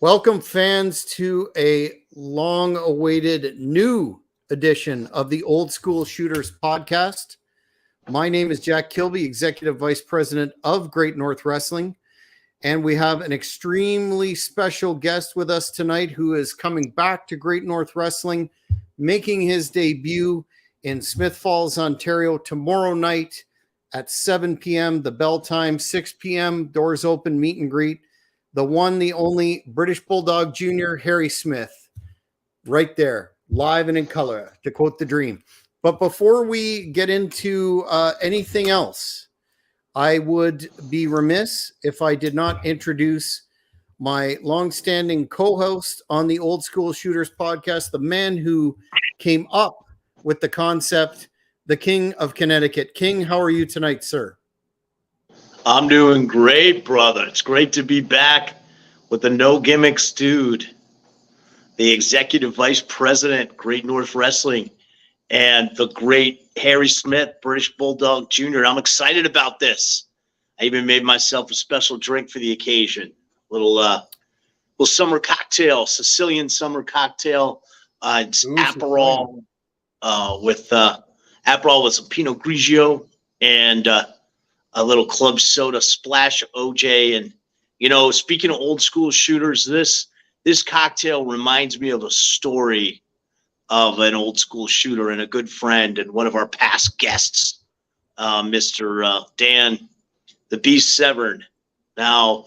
Welcome, fans, to a long-awaited new edition of the Old School Shooters podcast. My name is Jack Kilby, Executive Vice President of Great North Wrestling, and we have an extremely special guest with us tonight who is coming back to Great North Wrestling, making his debut in Smith Falls, Ontario tomorrow night at 7 p.m. The bell time, 6 p.m., doors open, meet and greet. The one, the only British Bulldog Jr., Harry Smith, right there, live and in color, to quote The Dream. But before we get into anything else, I would be remiss if I did not introduce my longstanding co-host on the Old School Shooters podcast, the man who came up with the concept, the King of Connecticut. King, how are you tonight, sir? I'm doing great, brother. It's great to be back with the no gimmicks dude, the Executive Vice President, Great North Wrestling, and the great Harry Smith, British Bulldog Jr. I'm excited about this. I even made myself a special drink for the occasion. Little summer cocktail, Sicilian summer cocktail. It's Aperol with Aperol with some Pinot Grigio and a little club soda, splash of OJ. And, you know, speaking of old school shooters, this cocktail reminds me of a story of an old school shooter and a good friend and one of our past guests, Mr. Dan, the Beast Severn. Now,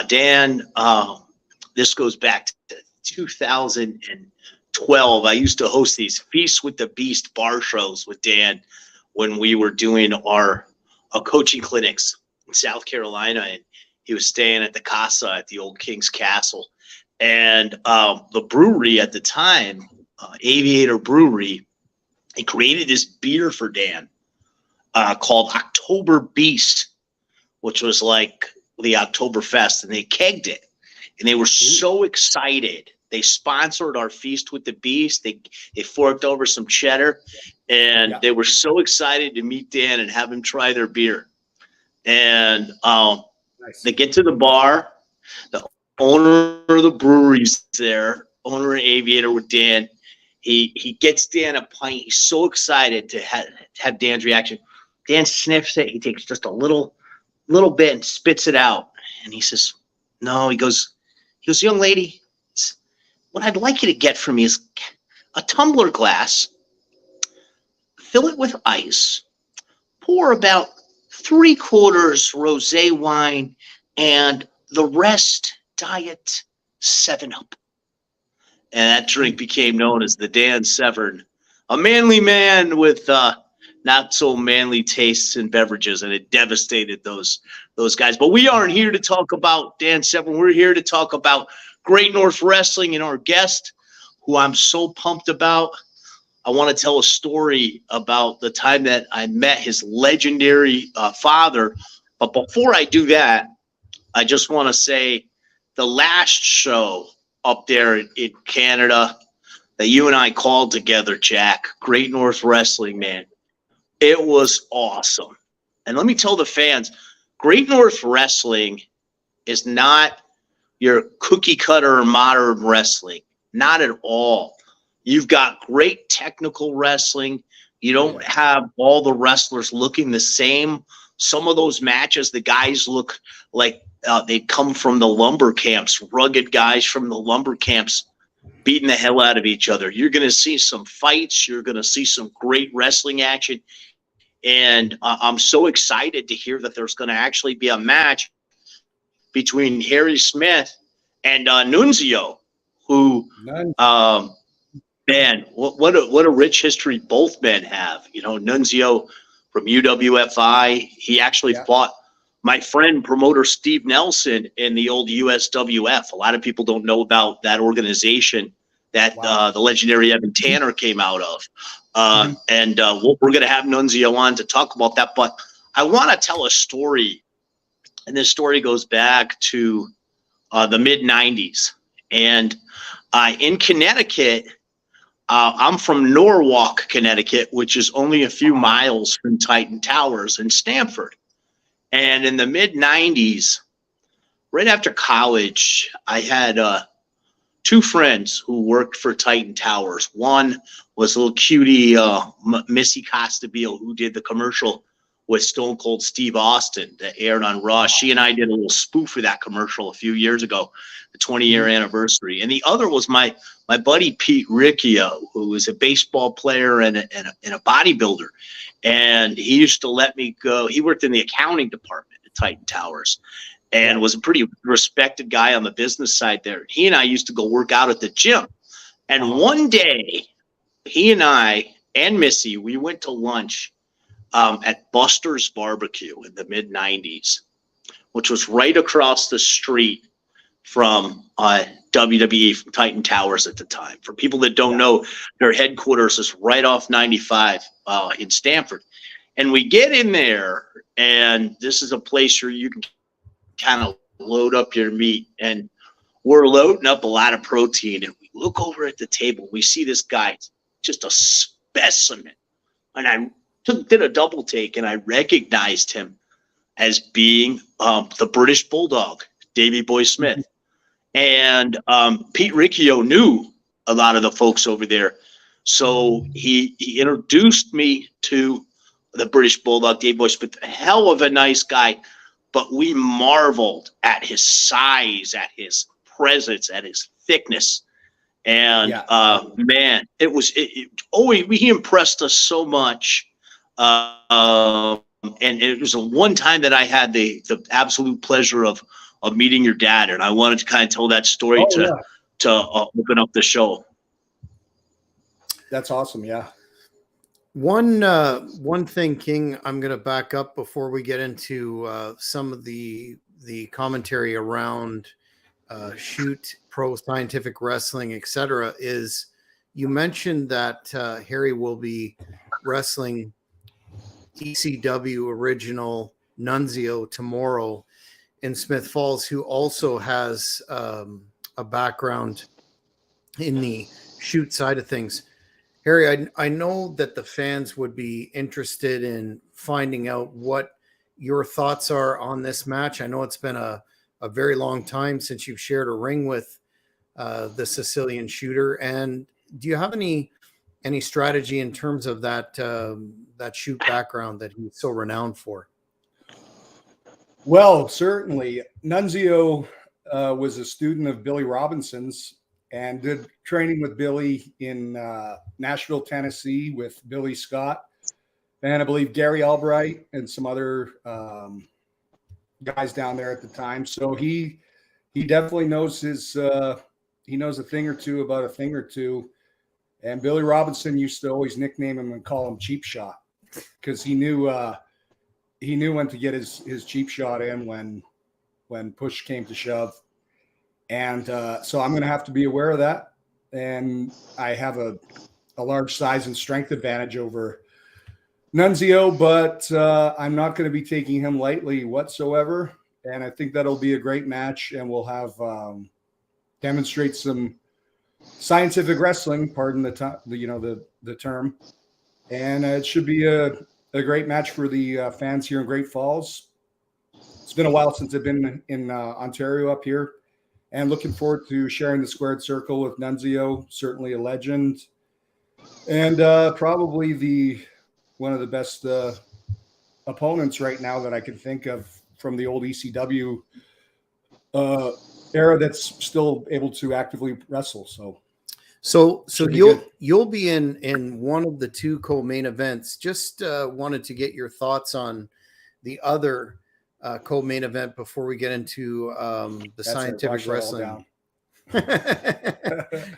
Dan, this goes back to 2012. I used to host these Feast with the Beast bar shows with Dan when we were doing our coaching clinics in South Carolina, and he was staying at the Casa at the old King's Castle. And the brewery at the time, Aviator Brewery, they created this beer for Dan called October Beast, which was like the Oktoberfest, and they kegged it. And they were so excited. They sponsored our Feast with the Beast. They forked over some cheddar, and they were so excited to meet Dan and have him try their beer. And they get to the bar. The owner of the brewery's there, owner of Aviator with Dan. He gets Dan a pint. He's so excited to have Dan's reaction. Dan sniffs it. He takes just a little bit and spits it out. And he says, no, he goes, young lady, what I'd like you to get for me is a tumbler glass, fill it with ice, pour about 3/4 rosé wine, and the rest Diet 7-Up. And that drink became known as the Dan Severn, a manly man with not so manly tastes in beverages, and it devastated those guys. But we aren't here to talk about Dan Severn. We're here to talk about Great North Wrestling and our guest, who I'm so pumped about. I want to tell a story about the time that I met his legendary father. But before I do that, I just want to say the last show up there in Canada that you and I called together, Jack, Great North Wrestling, man, it was awesome. And let me tell the fans, Great North Wrestling is not your cookie cutter modern wrestling. Not at all. You've got great technical wrestling. You don't have all the wrestlers looking the same. Some of those matches, the guys look like they come from the lumber camps, rugged guys from the lumber camps beating the hell out of each other. You're going to see some fights. You're going to see some great wrestling action. And I'm so excited to hear that there's going to actually be a match between Harry Smith and Nunzio, who, man, what a rich history both men have. You know, Nunzio from UWFI, he actually fought my friend promoter Steve Nelson in the old USWF. A lot of people don't know about that organization that the legendary Evan Tanner came out of. And we're going to have Nunzio on to talk about that. But I want to tell a story. And this story goes back to the mid-'90s. And in Connecticut, I'm from Norwalk, Connecticut, which is only a few miles from Titan Towers in Stamford. And in the mid-'90s, right after college, I had two friends who worked for Titan Towers. One was a little cutie, Missy Costabile, who did the commercial with Stone Cold Steve Austin that aired on Raw. She and I did a little spoof of that commercial a few years ago, the 20-year anniversary. And the other was my buddy Pete Riccio, who was a baseball player and a bodybuilder. And he used to let me go. He worked in the accounting department at Titan Towers and was a pretty respected guy on the business side there. He and I used to go work out at the gym. And one day, he and I and Missy, we went to lunch at Buster's Barbecue in the mid-90s, which was right across the street from WWE, from Titan Towers at the time. For people that don't know, their headquarters is right off 95 in Stamford. And we get in there, and this is a place where you can kind of load up your meat. And we're loading up a lot of protein. And we look over at the table. We see this guy, just a specimen. And I did a double take, and I recognized him as being the British Bulldog, Davey Boy Smith. And Pete Riccio knew a lot of the folks over there. So he introduced me to the British Bulldog, Davey Boy Smith, a hell of a nice guy. But we marveled at his size, at his presence, at his thickness. And man, he impressed us so much. And it was a one time that I had the absolute pleasure of meeting your dad, and I wanted to kind of tell that story to open up the show. That's awesome. Yeah. One thing, King, I'm going to back up before we get into some of the commentary around shoot, pro, scientific wrestling, etc. Is you mentioned that Harry will be wrestling ECW original Nunzio tomorrow in Smith Falls, who also has a background in the shoot side of things. Harry, I know that the fans would be interested in finding out what your thoughts are on this match. I know it's been a very long time since you've shared a ring with the Sicilian shooter. And do you have any strategy in terms of that shoot background that he's so renowned for? Well, certainly. Nunzio was a student of Billy Robinson's and did training with Billy in Nashville, Tennessee with Billy Scott. And I believe Gary Albright and some other guys down there at the time. So he definitely knows he knows a thing or two about a thing or two. And Billy Robinson used to always nickname him and call him Cheap Shot because he knew when to get his cheap shot in when push came to shove. And so I'm going to have to be aware of that. And I have a large size and strength advantage over Nunzio, but I'm not going to be taking him lightly whatsoever. And I think that'll be a great match, and we'll have demonstrate some scientific wrestling, pardon the term. And it should be a great match for the fans here in Great Falls. It's been a while since I've been in Ontario up here, and looking forward to sharing the squared circle with Nunzio, certainly a legend, and probably one of the best opponents right now that I can think of from the old ECW era that's still able to actively wrestle. So you'll be in one of the two co-main events. Just wanted to get your thoughts on the other co-main event before we get into the scientific wrestling.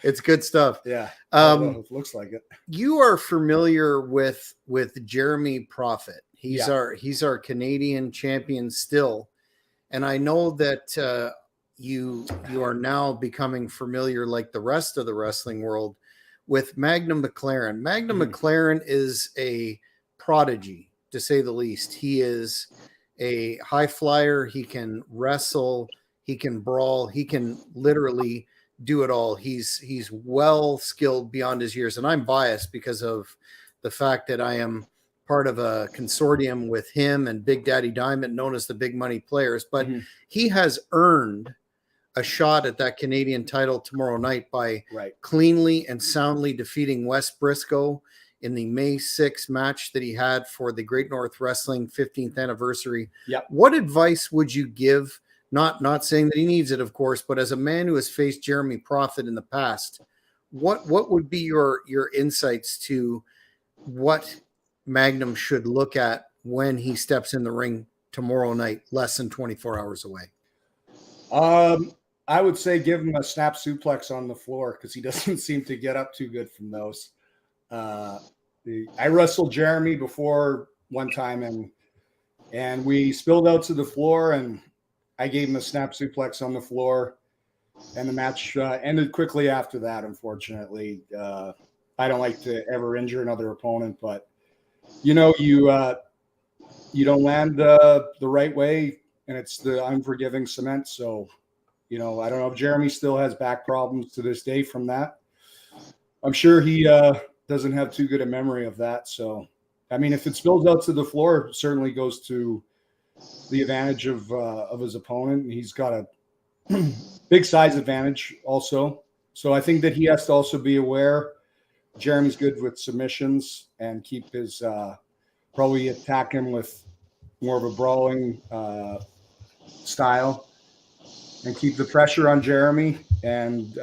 It's good stuff. Yeah, it looks like it. You are familiar with Jeremy Prophet. He's our Canadian champion still, and I know that you are now becoming familiar, like the rest of the wrestling world, with Magnum McLaren. Magnum McLaren is a prodigy, to say the least. He is a high flyer. He can wrestle. He can brawl. He can literally do it all. He's well skilled beyond his years. And I'm biased because of the fact that I am part of a consortium with him and Big Daddy Diamond, known as the Big Money Players, but he has earned a shot at that Canadian title tomorrow night by cleanly and soundly defeating Wes Briscoe in the May 6th match that he had for the Great North Wrestling 15th anniversary. What advice would you give? Not saying that he needs it, of course, but as a man who has faced Jeremy Prophet in the past, what would be your insights to what Magnum should look at when he steps in the ring tomorrow night, less than 24 hours away? I would say give him a snap suplex on the floor, because he doesn't seem to get up too good from those. I wrestled Jeremy before one time, and we spilled out to the floor, and I gave him a snap suplex on the floor, and the match ended quickly after that. Unfortunately, I don't like to ever injure another opponent, but you don't land the right way, and it's the unforgiving cement. So, I don't know if Jeremy still has back problems to this day from that. I'm sure he doesn't have too good a memory of that. So, I mean, if it spills out to the floor, it certainly goes to the advantage of his opponent. And he's got a big size advantage also. So I think that he has to also be aware Jeremy's good with submissions, and keep his probably attack him with more of a brawling style, and keep the pressure on Jeremy. And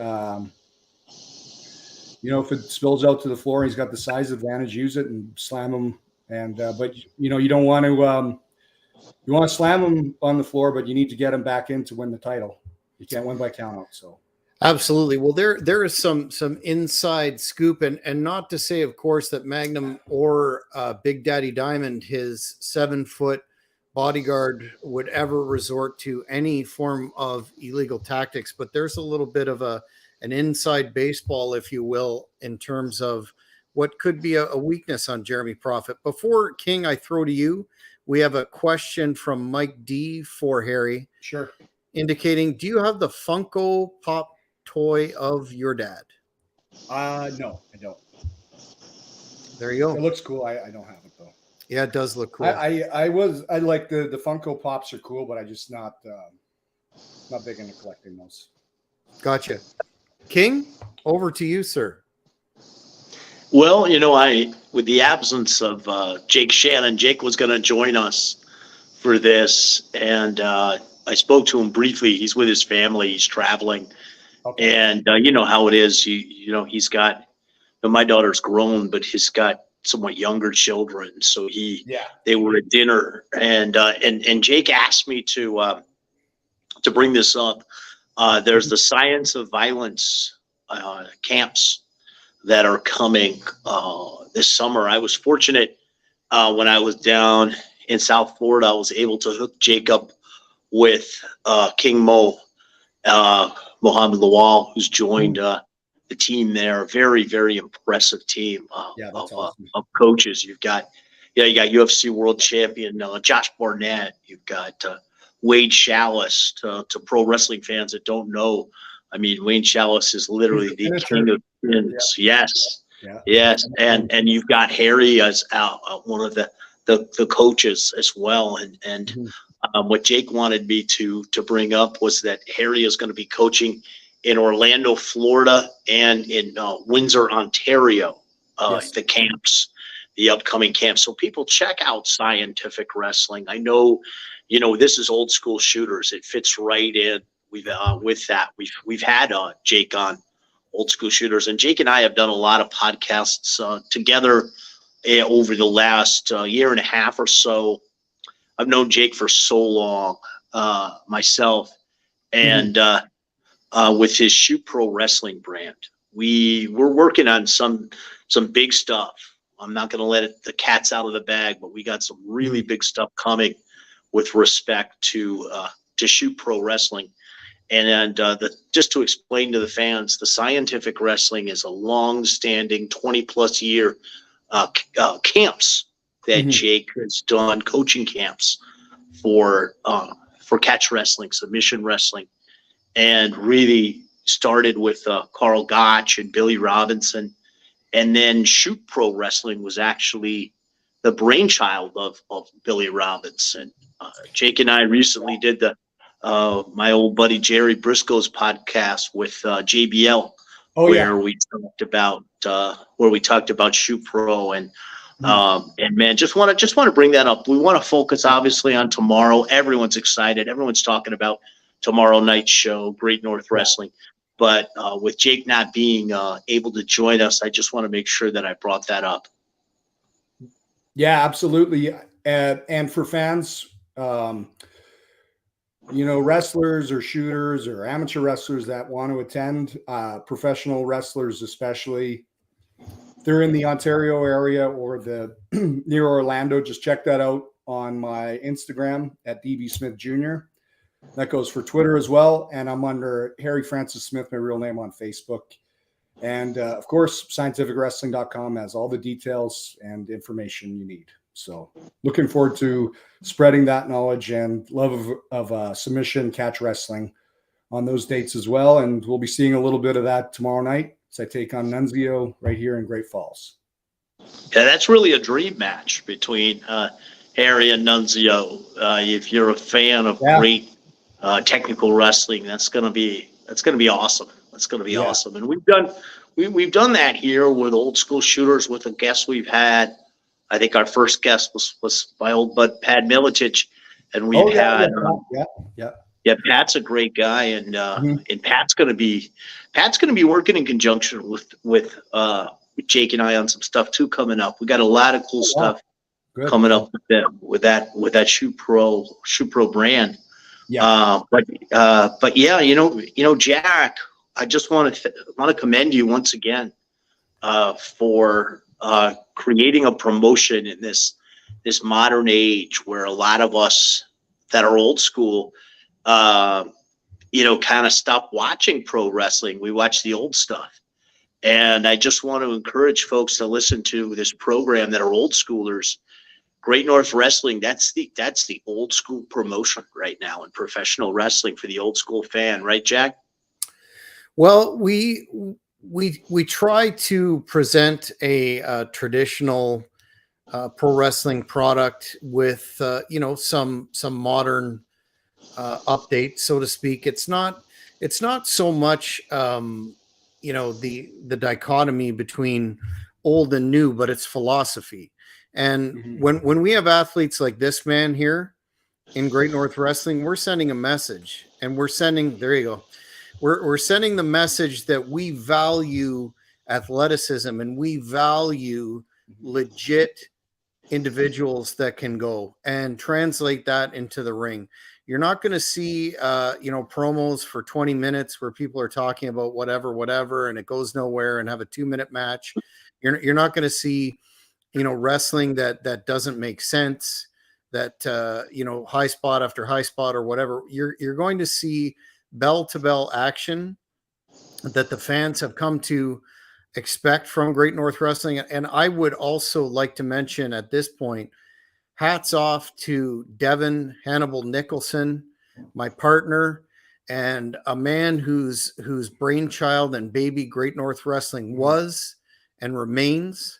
if it spills out to the floor, he's got the size advantage, use it and slam him. And but you don't want to you want to slam him on the floor, but you need to get him back in to win the title. You can't win by count out. So absolutely. Well, there is some inside scoop, and not to say, of course, that Magnum or Big Daddy Diamond, his 7-foot bodyguard, would ever resort to any form of illegal tactics, but there's a little bit of an inside baseball, if you will, in terms of what could be a weakness on Jeremy Prophet. Before, King, I throw to you, we have a question from Mike D for Harry. Sure. Indicating, do you have the Funko Pop toy of your dad? No, I don't. There you go. It looks cool. I don't have it though. Yeah, it does look cool. I like the Funko Pops are cool, but I just not big into collecting those. Gotcha. King, over to you, sir. Well, with the absence of Jake Shannon, Jake was going to join us for this, and I spoke to him briefly. He's with his family. He's traveling. Okay. And you know how it is. He's got, my daughter's grown, but he's got somewhat younger children. So they were at dinner, and Jake asked me to bring this up. There's the Science of Violence camps that are coming this summer. I was fortunate when I was down in South Florida, I was able to hook Jake up with King Mohammed Lawal, who's joined the team there. Very, very impressive team of coaches. You've got UFC world champion Josh Barnett. You've got Wade Chalice. To pro wrestling fans that don't know, I mean, Wade Chalice is literally the king of pins. Yeah. Yes. And you've got Harry as one of the coaches as well. And what Jake wanted me to bring up was that Harry is going to be coaching in Orlando, Florida, and in Windsor, Ontario, the camps, the upcoming camps. So people check out Scientific Wrestling. I know, this is old school shooters. It fits right in. With that, we've had Jake on Old School Shooters, and Jake and I have done a lot of podcasts together over the last year and a half or so. I've known Jake for so long, myself, and with his Shoot Pro Wrestling brand, we're working on some big stuff. I'm not going to let the cat's out of the bag, but we got some really big stuff coming with respect to Shoot Pro Wrestling. And just to explain to the fans, the Scientific Wrestling is a long-standing 20-plus year camps that Jake has done, coaching camps for catch wrestling, submission wrestling, and really started with Carl Gotch and Billy Robinson. And then Shoot Pro Wrestling was actually the brainchild of Billy Robinson. Jake and I recently did my old buddy Jerry Briscoe's podcast with JBL, we talked about Shoot Pro and man, just want to bring that up. We want to focus obviously on tomorrow. Everyone's excited. Everyone's talking about tomorrow night's show, Great North Wrestling. But with Jake not being able to join us, I just want to make sure that I brought that up. Yeah, absolutely. And for fans, wrestlers or shooters or amateur wrestlers that want to attend, professional wrestlers especially, if they're in the Ontario area or the near Orlando, just check that out on my Instagram at DB Smith Jr. That goes for Twitter as well. And I'm under Harry Francis Smith, my real name, on Facebook. And of course, scientificwrestling.com has all the details and information you need. So looking forward to spreading that knowledge and love of submission catch wrestling on those dates as well. And we'll be seeing a little bit of that tomorrow night as I take on Nunzio right here in Great Falls. Yeah, that's really a dream match between Harry and Nunzio. If you're a fan of great technical wrestling, that's gonna be awesome. That's gonna be awesome. And we've done that here with Old School Shooters with a guest we've had. I think our first guest was my old bud Pat Milicic, and we've had Pat's a great guy, and and Pat's gonna be working in conjunction with Jake and I on some stuff too coming up. We got a lot of cool stuff coming up with that Shoot Pro brand. Yeah. But yeah, Jack, I just want to commend you once again for creating a promotion in this modern age where a lot of us that are old school, kind of stopped watching pro wrestling. We watch the old stuff. And I just want to encourage folks to listen to this program that are old schoolers. Great North Wrestling, that's the old school promotion right now in professional wrestling for the old school fan, right, Jack? Well, we try to present a traditional pro wrestling product with some modern update, so to speak. It's not so much the dichotomy between old and new, but it's philosophy. And when we have athletes like this man here in Great North Wrestling, we're sending a message, and we're sending the message that we value athleticism and we value legit individuals that can go and translate that into the ring. You're not going to see, promos for 20 minutes where people are talking about whatever, and it goes nowhere and have a 2-minute match. You're not going to see, wrestling that doesn't make sense, that, high spot after high spot or whatever. You're going to see bell-to-bell action that the fans have come to expect from Great North Wrestling. And I would also like to mention at this point, hats off to Devin Hannibal Nicholson, my partner, and a man whose brainchild and baby Great North Wrestling was and remains.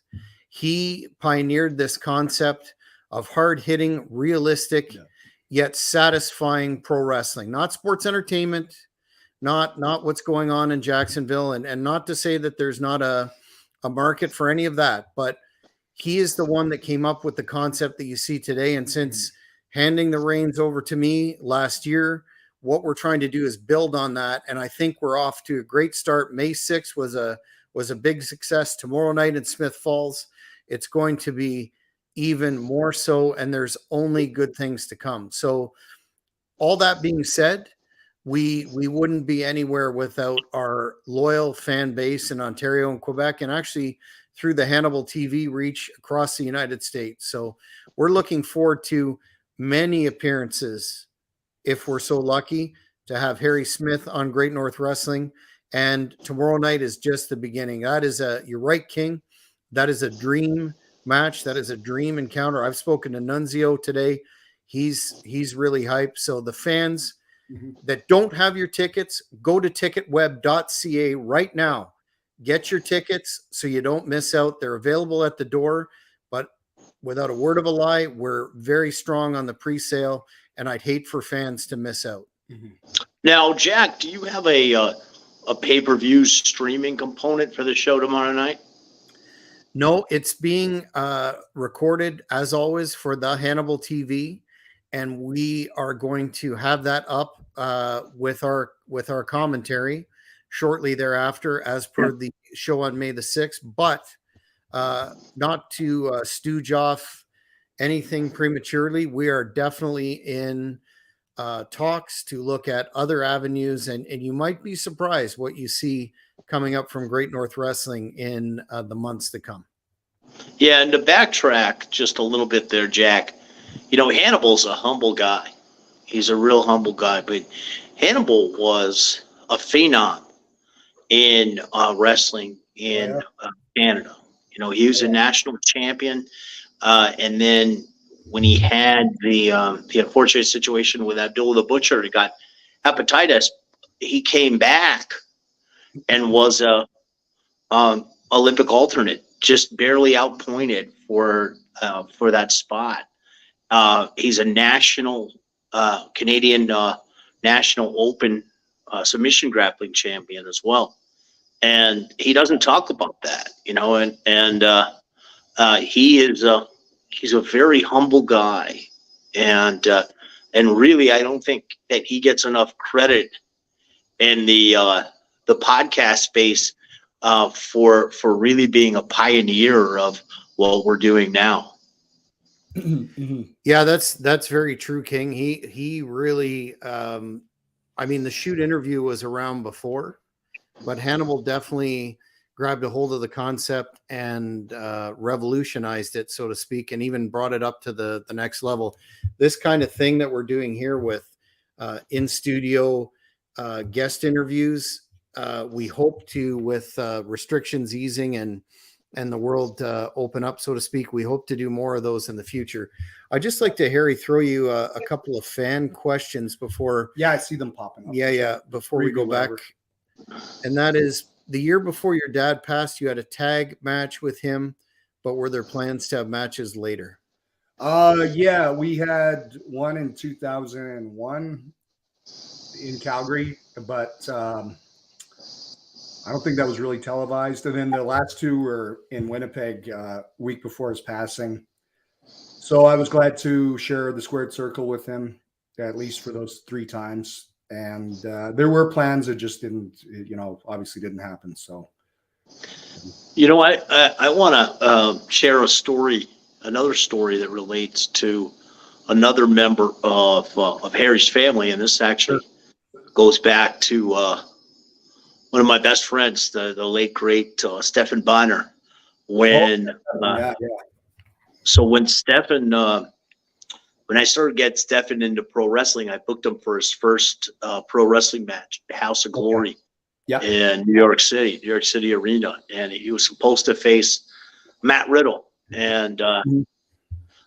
He pioneered this concept of hard-hitting, realistic, yet satisfying pro wrestling, not sports entertainment, not what's going on in Jacksonville, and not to say that there's not a market for any of that, but he is the one that came up with the concept that you see today. And since handing the reins over to me last year, what we're trying to do is build on that. And I think we're off to a great start. May 6th was a big success. Tomorrow night in Smith Falls, it's going to be even more so, and there's only good things to come. So all that being said, we wouldn't be anywhere without our loyal fan base in Ontario and Quebec, and actually through the Hannibal TV reach across the United States. So we're looking forward to many appearances, if we're so lucky to have Harry Smith on Great North Wrestling. And tomorrow night is just the beginning. That is you're right, King. That is a dream match. That is a dream encounter. I've spoken to Nunzio today. He's really hyped. So the fans that don't have your tickets, go to ticketweb.ca right now. Get your tickets so you don't miss out. They're available at the door, but without a word of a lie, we're very strong on the pre-sale, and I'd hate for fans to miss out. Now, Jack, do you have a pay-per-view streaming component for the show tomorrow night? No, it's being recorded as always for the Hannibal TV, and we are going to have that up with our commentary shortly thereafter, as per the show on May the 6th. But not to stooge off anything prematurely, we are definitely in talks to look at other avenues, and you might be surprised what you see coming up from Great North Wrestling in the months to come. Yeah, and to backtrack just a little bit there, Jack, Hannibal's a humble guy. He's a real humble guy, but Hannibal was a phenom in wrestling in Canada. He was a national champion, and then when he had the unfortunate situation with Abdullah the Butcher, he got hepatitis. He came back and was a Olympic alternate, just barely outpointed for that spot. He's a national Canadian national open submission grappling champion as well, and he doesn't talk about that, he's a very humble guy, and really I don't think that he gets enough credit in the podcast space for really being a pioneer of what we're doing now. Yeah, that's very true, King. He really, the shoot interview was around before, but Hannibal definitely grabbed a hold of the concept and revolutionized it, so to speak, and even brought it up to the next level. This kind of thing that we're doing here with in studio guest interviews, we hope to, with restrictions easing and the world open up, so to speak, we hope to do more of those in the future. I'd just like to, Harry, throw you a couple of fan questions before. Yeah, I see them popping up. Yeah. Before we go back. And that is, the year before your dad passed, you had a tag match with him, but were there plans to have matches later? Yeah, we had one in 2001 in Calgary, but I don't think that was really televised. And then the last two were in Winnipeg week before his passing. So I was glad to share the squared circle with him, at least for those 3 times. And there were plans that just didn't, obviously didn't happen. So, I want to share another story that relates to another member of Harry's family. And this actually goes back to one of my best friends, the late, great Stefan Bonner. So when Stefan, when I started getting Stefan into pro wrestling, I booked him for his first pro wrestling match, House of Glory, in New York City Arena. And he was supposed to face Matt Riddle. And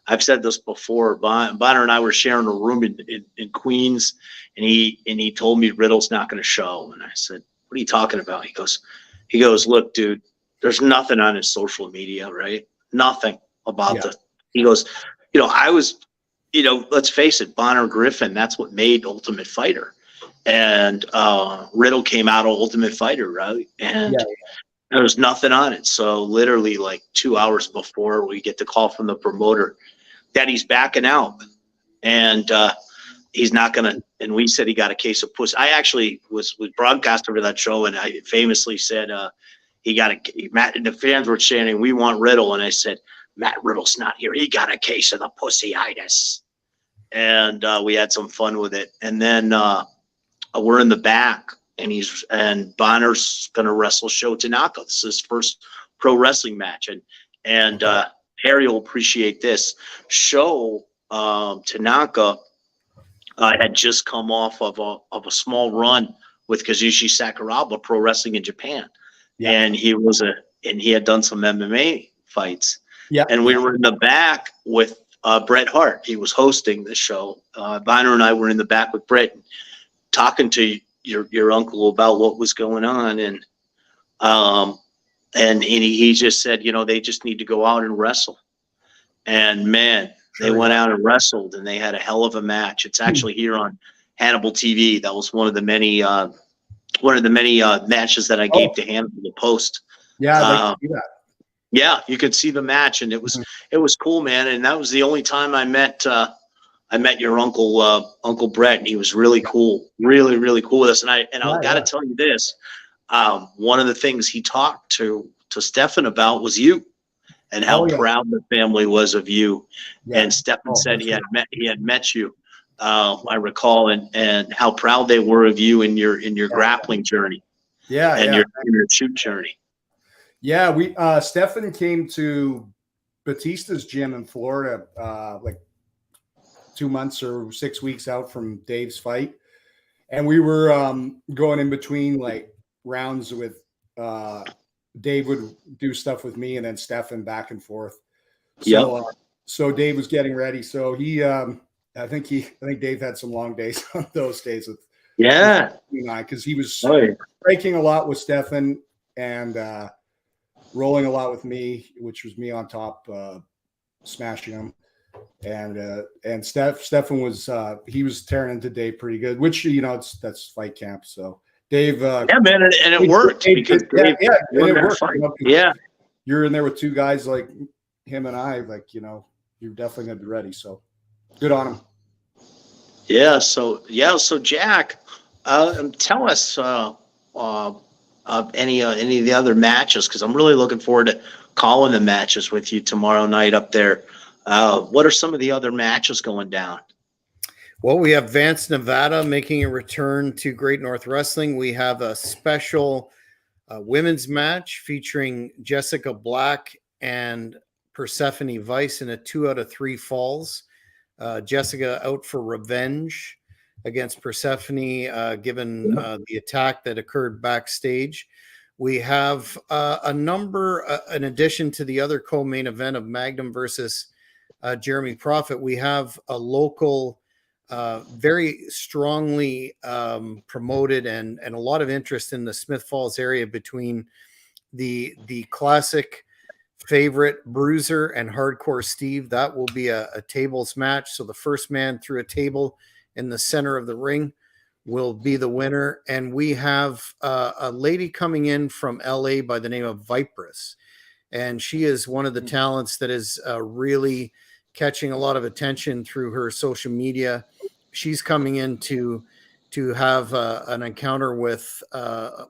I've said this before, Bonner and I were sharing a room in Queens, and he told me Riddle's not going to show. And I said, what are you talking about? He goes, look, dude, there's nothing on his social media, right? Nothing about he goes, I was, let's face it, Bonner Griffin, that's what made Ultimate Fighter. And Riddle came out of Ultimate Fighter, right? And there was nothing on it. So literally like 2 hours before, we get the call from the promoter that he's backing out. And he's not going to, and we said he got a case of pussy. I actually was broadcaster for that show, and I famously said Matt, and the fans were chanting, we want Riddle. And I said, Matt Riddle's not here. He got a case of the pussyitis. And we had some fun with it. And then we're in the back, and Bonner's going to wrestle Sho Tanaka. This is his first pro wrestling match. And Harry will appreciate this. Sho Tanaka had just come off of a small run with Kazushi Sakuraba Pro Wrestling in Japan. Yeah. And he had done some MMA fights. Yeah. And we were in the back with Bret Hart. He was hosting the show. Bonner and I were in the back with Bret, talking to your uncle about what was going on. And he just said, they just need to go out and wrestle. and man, they Sure, went yeah. out and wrestled, and they had a hell of a match. It's actually here on Hannibal TV. That was one of the many matches that I gave Oh, to Hannibal the Post. yeah, I'd like Uh, to see that. yeah, you could see the match, and it was cool, man. And that was the only time I met your Uncle Brett, and he was really cool, really, really cool with us. And I Yeah, got to yeah. tell you this, one of the things he talked to Stefan about was you, and how Oh, yeah. proud the family was of you. Yeah. And Stefan Oh, said that's he had met you, I recall, and how proud they were of you in your grappling journey Yeah, and yeah. your shoot journey. Yeah, we Stefan came to Batista's gym in Florida like 2 months or 6 weeks out from Dave's fight. And we were going in between like rounds with Dave would do stuff with me and then Stefan back and forth. So Yep. So Dave was getting ready. So he I think Dave had some long days on those days with Yeah. because he was Oh, yeah. breaking a lot with Stefan and rolling a lot with me, which was me on top, smashing him. And Stefan was he was tearing into Dave pretty good, which that's fight camp. So Dave, Yeah, man, and it worked because Dave won that fight. Yeah. You're in there with two guys like him and I, like you're definitely gonna be ready. So good on him. Yeah. So Jack, tell us any of the other matches, because I'm really looking forward to calling the matches with you tomorrow night up there. What are some of the other matches going down? Well, we have Vance, Nevada making a return to Great North Wrestling. We have a special women's match featuring Jessica Black and Persephone Vice in a 2 out of 3 falls. Jessica out for revenge against Persephone, given the attack that occurred backstage. We have a number, in addition to the other co-main event of Magnum versus Jeremy Prophet, we have a local, very strongly promoted and a lot of interest in the Smith Falls area between the classic favorite Bruiser and Hardcore Steve. That will be a tables match. So the first man through a table in the center of the ring will be the winner. And we have a lady coming in from LA by the name of Vipress. And she is one of the talents that is really catching a lot of attention through her social media. She's coming in to have an encounter with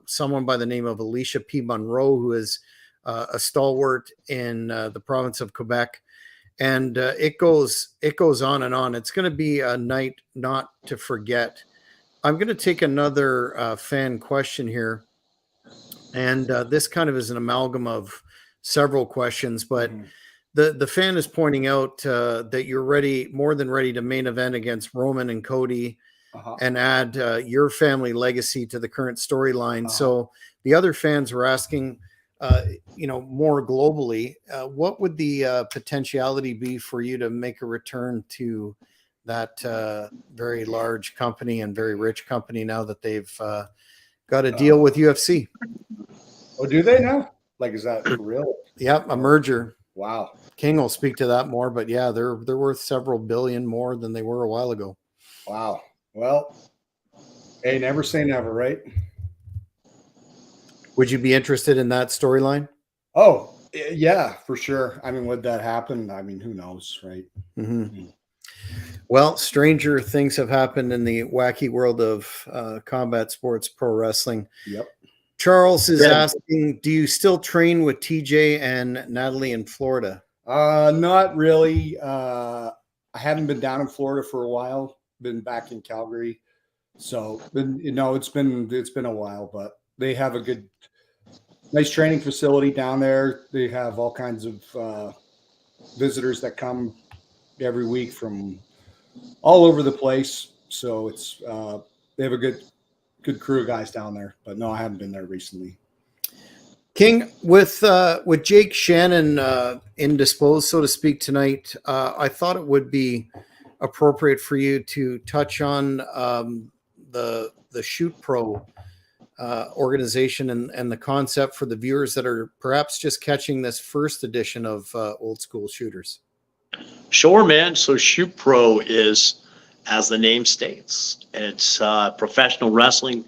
someone by the name of Alicia P. Monroe, who is a stalwart in the province of Quebec. And it goes on and on. It's going to be a night not to forget. I'm going to take another fan question here. And this kind of is an amalgam of several questions, but the fan is pointing out that you're more than ready to main event against Roman and Cody and add your family legacy to the current storyline. So the other fans were asking, more globally, what would the potentiality be for you to make a return to that very large company and very rich company now that they've got a deal with UFC? Oh, do they now? Like, is that for real? Yep, a merger. Wow. King will speak to that more, but yeah, they're worth several billion more than they were a while ago. Wow. Well, hey, never say never, right? Would you be interested in that storyline? Oh, yeah, for sure. I mean, would that happen? I mean, who knows, right? Mm-hmm. Well, stranger things have happened in the wacky world of combat sports pro wrestling. Yep. Charles is asking, do you still train with TJ and Natalie in Florida? Not really. I haven't been down in Florida for a while. Been back in Calgary. So, it's been a while, but they have a nice training facility down there. They have all kinds of visitors that come every week from all over the place. So it's they have a good crew of guys down there. But no, I haven't been there recently. King, with Jake Shannon indisposed, so to speak, tonight, I thought it would be appropriate for you to touch on the Shoot Pro organization and the concept for the viewers that are perhaps just catching this first edition of Old School Shooters. Sure, man. So Shoot Pro is, as the name states, it's professional wrestling,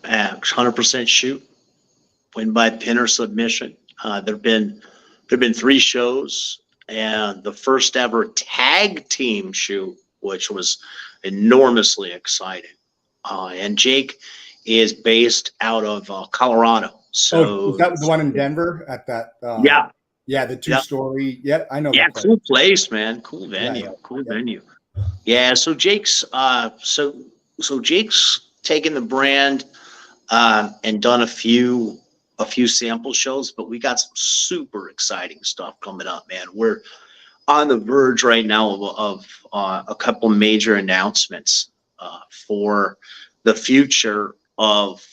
100% shoot, win by pin or submission. There've been 3 shows, and the first ever tag team shoot, which was enormously exciting. And Jake is based out of Colorado. So is that the one in Denver at that? yeah, Yeah, the 2-story. Yeah, I know. yeah, that place. cool place, man. Cool venue. Yeah. Cool venue. Yeah. So Jake's so Jake's taken the brand and done a few sample shows, but we got some super exciting stuff coming up, man. We're on the verge right now of a couple major announcements for the future of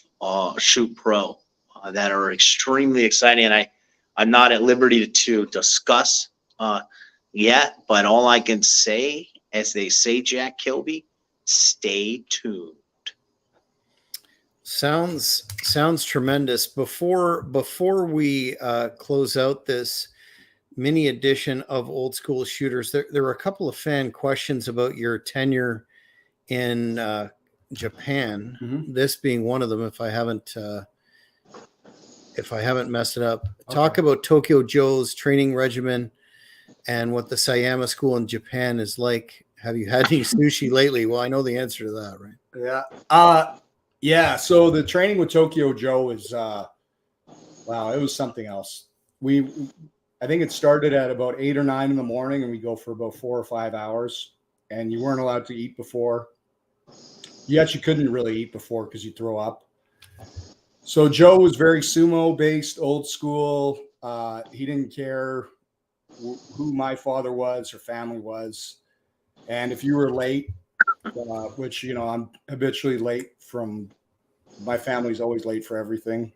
Shoot Pro that are extremely exciting, and I'm not at liberty to discuss yet, but all I can say, as they say, Jack Kilby, stay tuned. Sounds tremendous. Before we close out this mini edition of Old School Shooters, there were a couple of fan questions about your tenure in Japan. Mhm. This being one of them, if I haven't messed it up. Okay. Talk about Tokyo Joe's training regimen and what the Sayama school in Japan is like. Have you had any sushi lately? Well, I know the answer to that, right? Yeah. Yeah. So the training with Tokyo Joe is, wow, it was something else. I think it started at about 8 or 9 in the morning, and we go for about 4 or 5 hours, and you weren't allowed to eat before. You actually couldn't really eat before because you throw up. So Joe was very sumo based, old school. He didn't care who my father was or family was. And if you were late, which, I'm habitually late my family's always late for everything.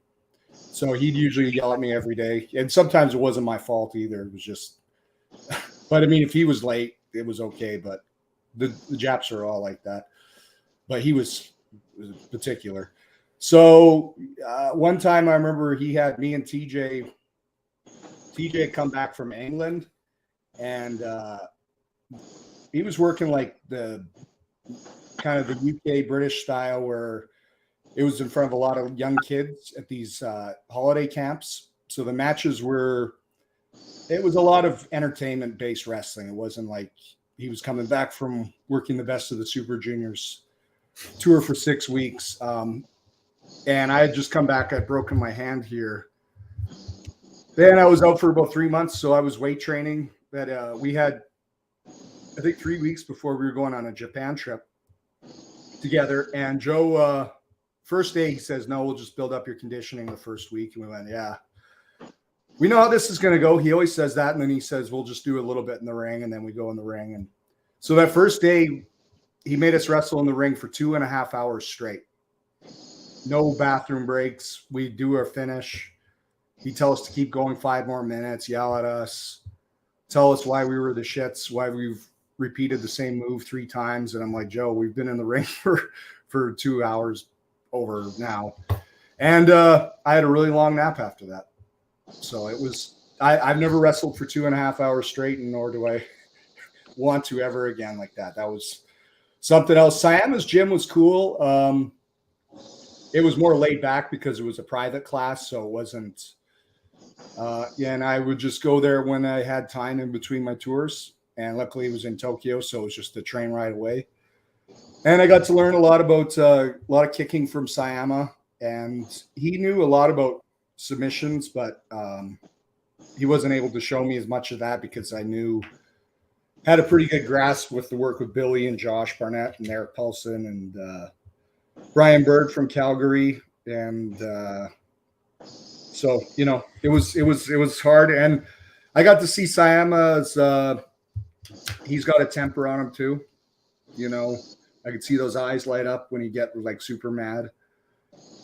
So he'd usually yell at me every day. And sometimes it wasn't my fault either. It was just, but I mean, if he was late, it was okay. But the Japs are all like that. But he was particular. So one time I remember he had me and TJ had come back from England, and he was working like the kind of the UK British style where it was in front of a lot of young kids at these holiday camps. So the matches it was a lot of entertainment based wrestling. It wasn't like he was coming back from working the Best of the Super Juniors tour for 6 weeks. And I had just come back. I'd broken my hand here. Then I was out for about 3 months. So I was weight training. That we had, I think, 3 weeks before we were going on a Japan trip together. And Joe, first day, he says, no, we'll just build up your conditioning the first week. And we went, yeah, we know how this is going to go. He always says that. And then he says, we'll just do a little bit in the ring. And then we go in the ring. And so that first day, he made us wrestle in the ring for 2.5 hours straight. No bathroom breaks. We do our finish. He'd tell us to keep going 5 more minutes, yell at us, tell us why we were the shits, why we've repeated the same move 3 times. And I'm like, Joe, we've been in the ring for 2 hours over now. And I had a really long nap after that. So it was, I've never wrestled for 2.5 hours straight, and nor do I want to ever again like that. That was something else. Sayama's gym was cool. It was more laid back because it was a private class, so it wasn't. And I would just go there when I had time in between my tours. And luckily, it was in Tokyo, so it was just a train ride away. And I got to learn a lot about a lot of kicking from Sayama, and he knew a lot about submissions, but he wasn't able to show me as much of that because I had a pretty good grasp with the work with Billy and Josh Barnett and Eric Paulson and Brian Bird from Calgary. And so, it was hard. And I got to see Sayama's, he's got a temper on him too. I could see those eyes light up when he get like super mad,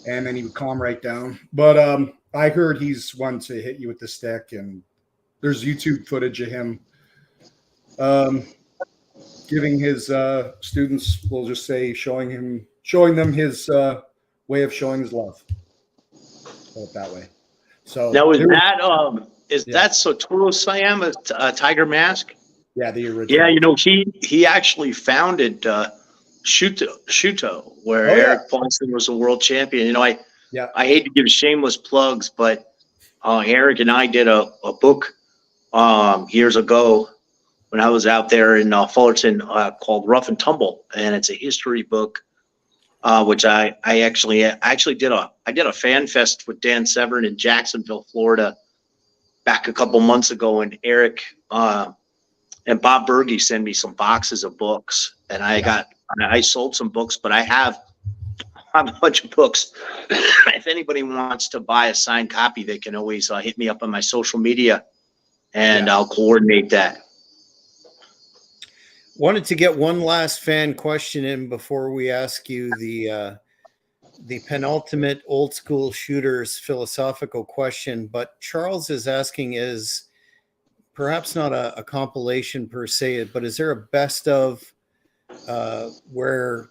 and then he would calm right down. But I heard he's one to hit you with the stick, and there's YouTube footage of him giving his students, we'll just say, showing them his way of showing his love. Put it that way. So now is that so Toro Sayama Tiger Mask? Yeah, the original. Yeah, he actually founded Shuto, where Eric Paulson was a world champion. I hate to give shameless plugs, but Eric and I did a book years ago when I was out there in Fullerton called Rough and Tumble, and it's a history book, which I actually did a fan fest with Dan Severn in Jacksonville, Florida, back a couple months ago, and Eric and Bob Berge sent me some boxes of books, and I sold some books, but I have a bunch of books. If anybody wants to buy a signed copy, they can always hit me up on my social media, and I'll coordinate that. Wanted to get one last fan question in before we ask you the penultimate old school shooters philosophical question. But Charles is asking, is perhaps not a compilation per se, but is there a best of where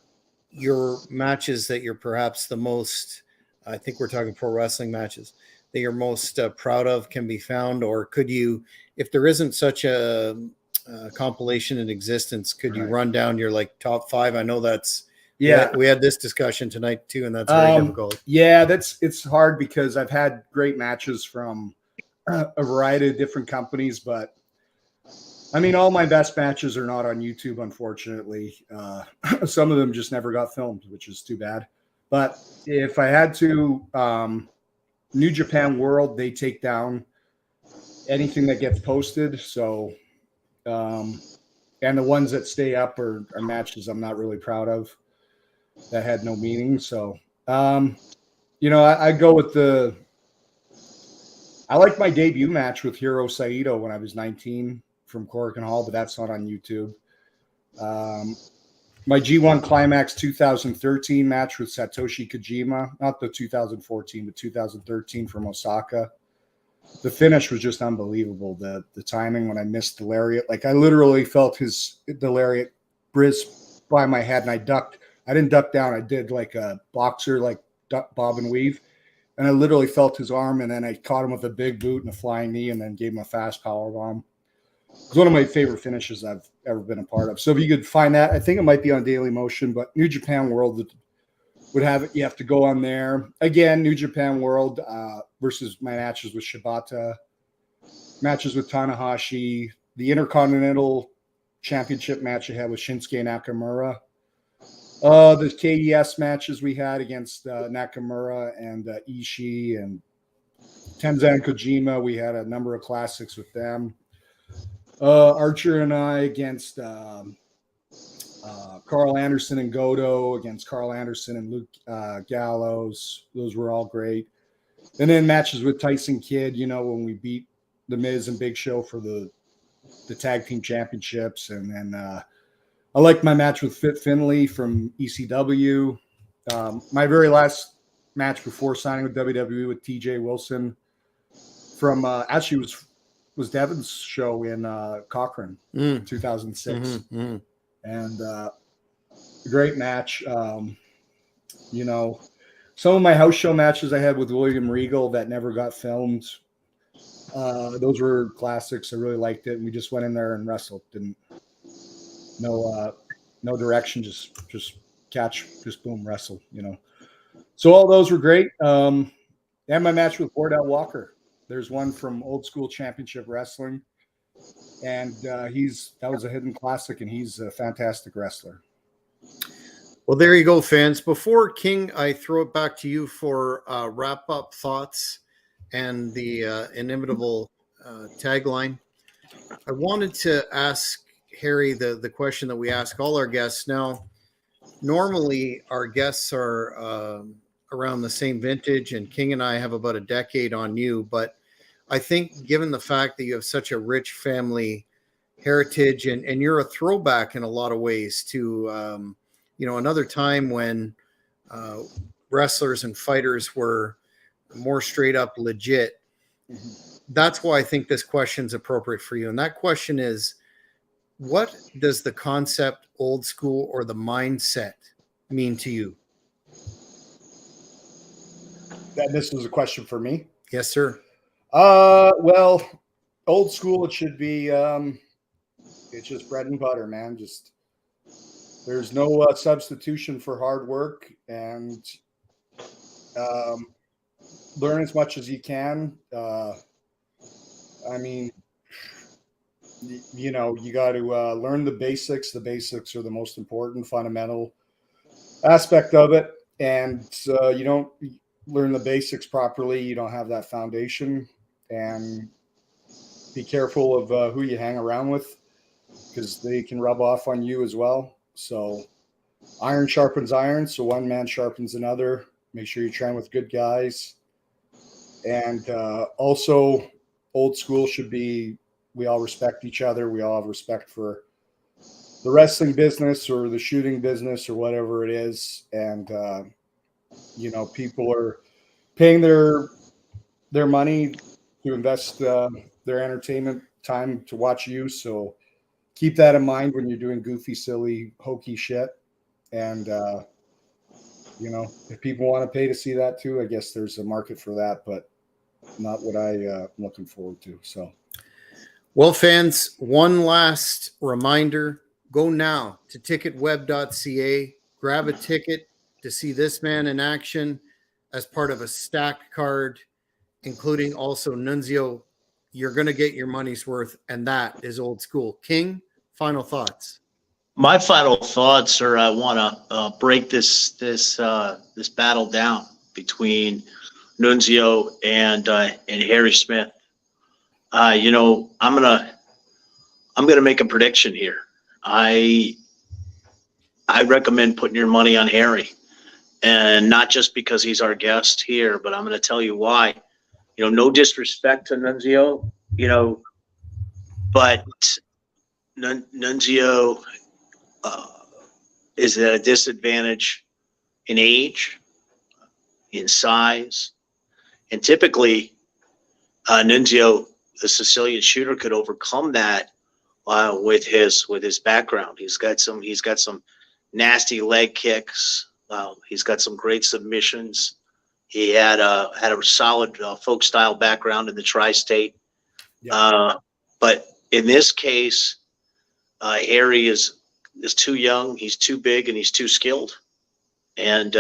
your matches that you're perhaps the most, I think we're talking pro wrestling matches, that you're most proud of can be found? Or could you, if there isn't such a compilation in existence, could you run down your like top 5? I know that's, we had this discussion tonight too, and that's very difficult. Yeah, it's hard because I've had great matches from a variety of different companies, but I mean, all my best matches are not on YouTube, unfortunately. Some of them just never got filmed, which is too bad. But if I had to, New Japan World, they take down anything that gets posted. So, and the ones that stay up are matches I'm not really proud of that had no meaning. So, I go with I like my debut match with Hiro Saito when I was 19 from Cork and Hall, but that's not on YouTube. My G1 Climax 2013 match with Satoshi Kojima, not the 2014, but 2013 from Osaka. The finish was just unbelievable. The timing when I missed the lariat, like I literally felt the lariat brizz by my head, and I ducked. I didn't duck down. I did like a boxer, like duck, bob and weave. And I literally felt his arm, and then I caught him with a big boot and a flying knee, and then gave him a fast power bomb. It's one of my favorite finishes I've ever been a part of. So if you could find that, I think it might be on Daily Motion, but New Japan World would have it. You have to go on there. Again, New Japan World versus my matches with Shibata, matches with Tanahashi, the Intercontinental Championship match I had with Shinsuke Nakamura. The KDS matches we had against Nakamura and Ishii and Tenzan Kojima, we had a number of classics with them. Archer and I against Carl Anderson and Goto, against Carl Anderson and Luke Gallows. Those were all great. And then matches with Tyson Kidd, when we beat The Miz and Big Show for the tag team championships. And then I like my match with Fit Finlay from ECW. My very last match before signing with WWE with TJ Wilson from actually was Devin's show in Cochrane, 2006. And a great match. Some of my house show matches I had with William Regal that never got filmed. Those were classics. I really liked it. And we just went in there and wrestled. No direction, just catch, just boom, wrestle, So all those were great. And my match with Wardell Walker. There's one from Old School Championship Wrestling. And that was a hidden classic, and he's a fantastic wrestler. Well, there you go, fans. Before King, I throw it back to you for wrap-up thoughts and the inimitable tagline. I wanted to ask Harry the question that we ask all our guests. Now, normally our guests are around the same vintage, and King and I have about a decade on you, but I think given the fact that you have such a rich family heritage and you're a throwback in a lot of ways to another time when wrestlers and fighters were more straight up legit. That's why I think this question's appropriate for you. And that question is, what does the concept old school or the mindset mean to you? That this was a question for me? Yes, sir. Well, old school, it should be It's just bread and butter, man. Just there's no substitution for hard work, and learn as much as you can. I mean, you know, you got to learn the basics. The basics are the most important, fundamental aspect of it. And you don't learn the basics properly, you don't have that foundation. And be careful of who you hang around with, because they can rub off on you as well. So iron sharpens iron. So one man sharpens another. Make sure you train with good guys. And also, old school should be, we all respect each other. We all have respect for the wrestling business or the shooting business or whatever it is. And, you know, people are paying their money to invest their entertainment time to watch you. So keep that in mind when you're doing goofy, silly, hokey shit. And, you know, if people want to pay to see that too, I guess there's a market for that, but not what I'm looking forward to. So, well, fans, one last reminder, go now to ticketweb.ca, grab a ticket to see this man in action as part of a stacked card, including also Nunzio. You're going to get your money's worth, and that is old school. King, final thoughts. My final thoughts are, I want to break this battle down between Nunzio and Harry Smith. You know, I'm gonna make a prediction here. I recommend putting your money on Harry, and not just because he's our guest here, but I'm gonna tell you why. You know, no disrespect to Nunzio, you know, but Nunzio is at a disadvantage in age, in size, and typically Nunzio, the Sicilian shooter, could overcome that with his background. He's got some nasty leg kicks. He's got some great submissions. He had a solid folk style background in the tri-state. Yeah. But in this case, Harry is too young. He's too big, and he's too skilled. And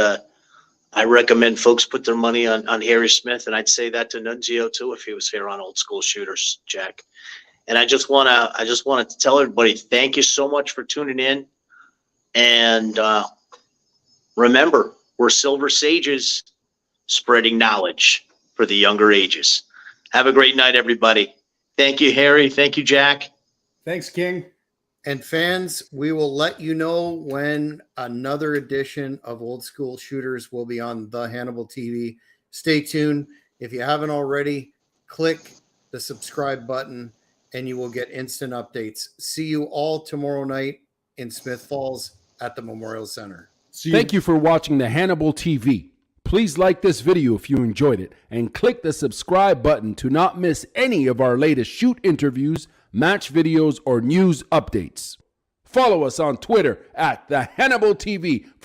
I recommend folks put their money on Harry Smith, and I'd say that to Nunzio too if he was here on Old School Shooters, Jack. And I just wanted to tell everybody, thank you so much for tuning in. And remember, we're Silver Sages spreading knowledge for the younger ages. Have a great night, everybody. Thank you, Harry. Thank you, Jack. Thanks, King. And fans, we will let you know when another edition of Old School Shooters will be on the Hannibal TV. Stay tuned. If you haven't already, click the subscribe button and you will get instant updates. See you all tomorrow night in Smith Falls at the Memorial Center. Thank you for watching the Hannibal TV. Please like this video if you enjoyed it and click the subscribe button to not miss any of our latest shoot interviews, match videos, or news updates. Follow us on Twitter at the Hannibal TV for